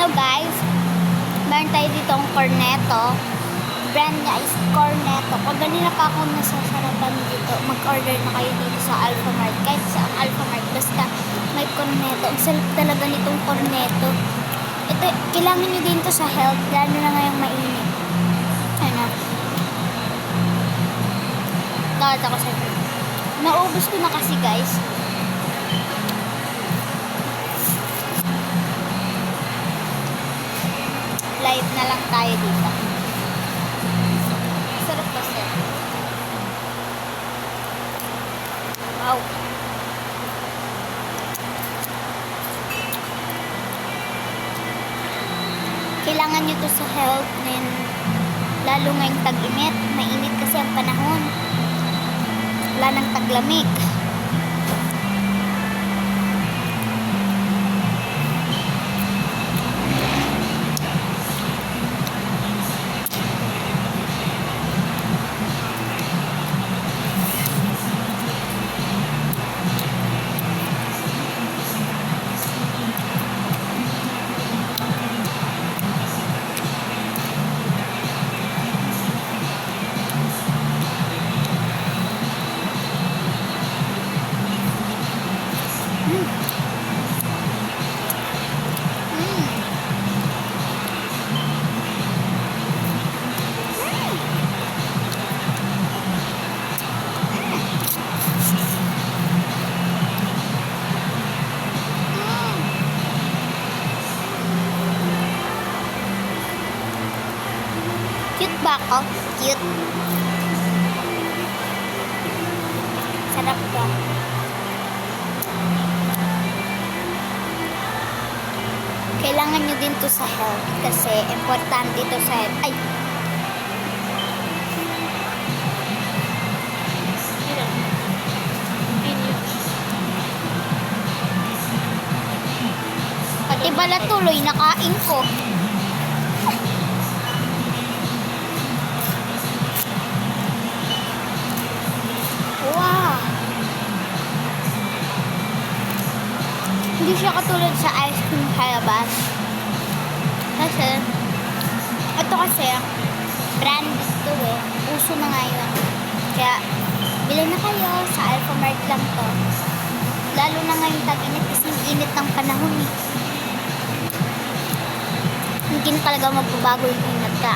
So guys, meron tayo ditong cornetto. Brand niya is Cornetto. Kung ganina pa ako nasasarapan dito, mag-order na kayo dito sa Alphamart. Kahit sa Alphamart, basta may cornetto. Ang sarap talaga nitong cornetto. Ito, kailangan nyo din to sa health, lalo na ngayong mainit. Ano? Tawad ako sa ito. Naubos ko na kasi guys. Live na lang tayo dito. Sarap kasi. Wow. Kailangan nyo to sa health din. Lalo ngayong tag-init. Mainit kasi ang panahon. Wala nang taglamig. Cute ba ako? Cute. Sarap to. Kailangan nyo din to sa health kasi importante to sa health. Ay! Pati bala tuloy nakain ko. Wow! Hindi siya katulad sa ice cream halabas. Kasi, ito kasi, brand ito eh. Uso na ngayon. Kaya, bilhin na kayo. Sa Alphamart lang to. Lalo na ngayon tag-init kasi init ng panahon eh. Hindi na talaga magbabago yung init ka.